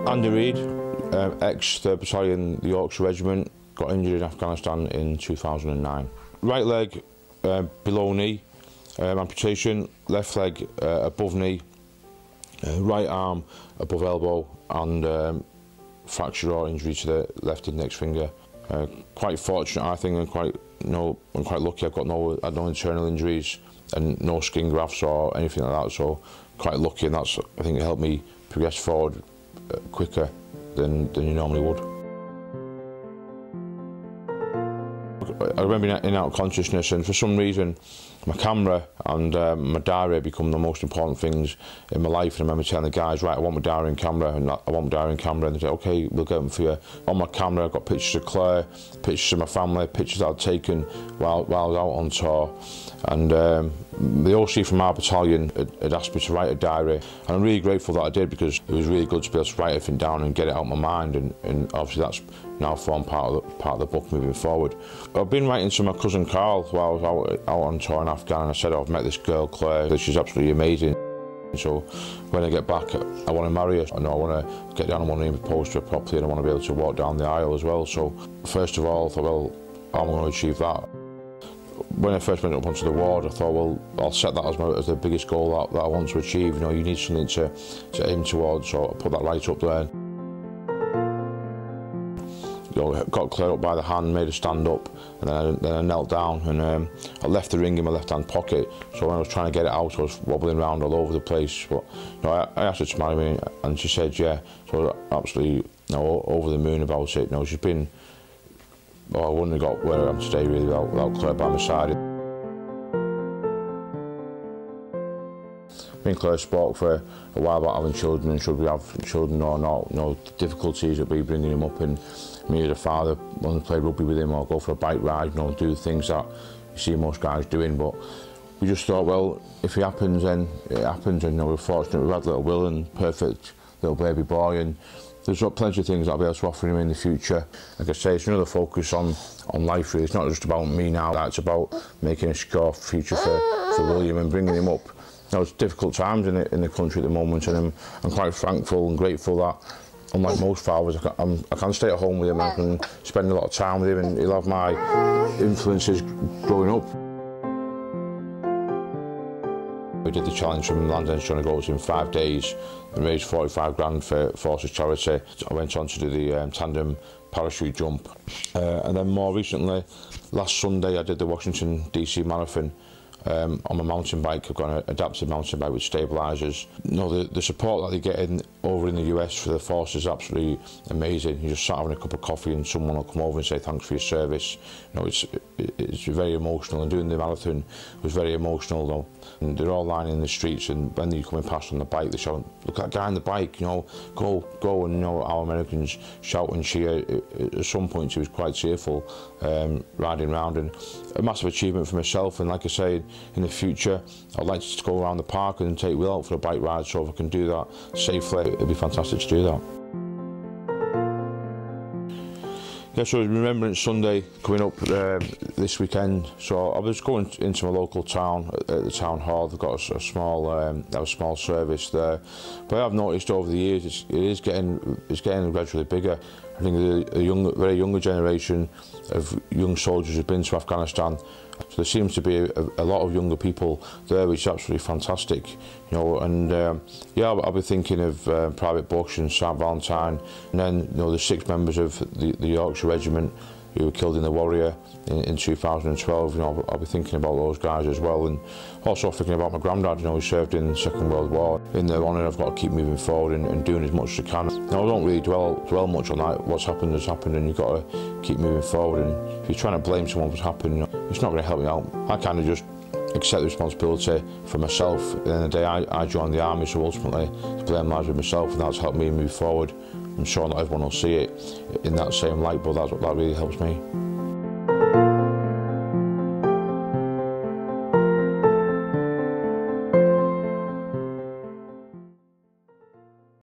Reid, ex-3rd Battalion, the Yorkshire Regiment, got injured in Afghanistan in 2009. Right leg below knee, amputation, left leg above knee, right arm above elbow, and fracture or injury to the left index finger. Quite fortunate, I think, and I'm quite lucky. I've got no internal injuries and no skin grafts or anything like that. So quite lucky, and that's, I think, it helped me progress forward quicker than you normally would. I remember being in and out of consciousness, and for some reason my camera and my diary become the most important things in my life. And I remember telling the guys, right, I want my diary and camera, and I want my diary and camera, and they said, okay, we'll get them for you. On my camera I've got pictures of Claire, pictures of my family, pictures that I'd taken while I was out on tour. And the OC from our battalion had asked me to write a diary, and I'm really grateful that I did, because it was really good to be able to write everything down and get it out of my mind, and obviously that's now formed part of the book moving forward. I've been writing to my cousin Carl while I was out on tour in Afghan, and I said, I've met this girl Claire, she's absolutely amazing. So when I get back, I want to marry her. I want to get down on one knee and propose to her properly, and I want to be able to walk down the aisle as well. So first of all I thought, well, how am I going to achieve that? When I first went up onto the ward, I thought, well, I'll set that as the biggest goal that I want to achieve. You know, you need something to aim towards, so I put that right up there. You know, got Claire up by the hand, made her stand up, and then I knelt down, and I left the ring in my left-hand pocket. So when I was trying to get it out, I was wobbling around all over the place. But you know, I asked her to marry me, and she said yeah. So I was absolutely, you know, over the moon about it. You know, she's been. Well, I wouldn't have got where I am today really without Claire by my side. Me and Claire spoke for a while about having children, and should we have children or not. You know, the difficulties that we bringing him up, and me as a father wanting to play rugby with him or go for a bike ride, you know, do the things that you see most guys doing. But we just thought, well, if it happens, then it happens. And you know, we're fortunate we've had little Will, and perfect little baby boy, and there's plenty of things I'll be able to offer him in the future. Like I say, it's another focus on life really. It's not just about me now, it's about making a secure future for William and bringing him up. You know, it's difficult times in the country at the moment, and I'm quite thankful and grateful that, unlike most fathers, I can stay at home with him, I can spend a lot of time with him, and he'll have my influences growing up. We did the challenge from London to Goals in 5 days and raised 45 grand for Forces Charity. I went on to do the tandem parachute jump. And then more recently, last Sunday, I did the Washington DC Marathon on my mountain bike. I've got an adaptive mountain bike with stabilisers. You know, the support that they get over in the US for the force is absolutely amazing. You just sat having a cup of coffee and someone will come over and say thanks for your service. You know, it's very emotional, and doing the marathon was very emotional though. And they're all lining in the streets, and when you're coming past on the bike, they shout, look at that guy on the bike, you know, go, and you know, our Americans shout and cheer. At some point he was quite tearful riding around, and a massive achievement for myself. And like I say, in the future I'd like to go around the park and take Will out for a bike ride, so if I can do that safely, it'd be fantastic to do that. Yeah, so Remembrance Sunday coming up this weekend. So I was going into my local town at the town hall. They've got a small service there, but I've noticed over the years it is getting gradually bigger. I think the very younger generation of young soldiers who've been to Afghanistan, so there seems to be a lot of younger people there, which is absolutely fantastic, you know. And yeah, I'll be thinking of Private Bush and St Valentine, and then you know the 6 members of the Yorkshire Regiment who were killed in the Warrior in 2012. You know, I'll be thinking about those guys as well, and also thinking about my granddad. You know, who served in the Second World War. In their honour, I've got to keep moving forward and doing as much as I can. Now, I don't really dwell much on that. What's happened has happened, and you've got to keep moving forward. And if you're trying to blame someone for what's happened, you know, it's not going to help me out. I kind of just accept the responsibility for myself. At the end of the day, I joined the army, so ultimately the blame lies with myself, and that's helped me move forward. I'm sure not everyone will see it in that same light, but that really helps me.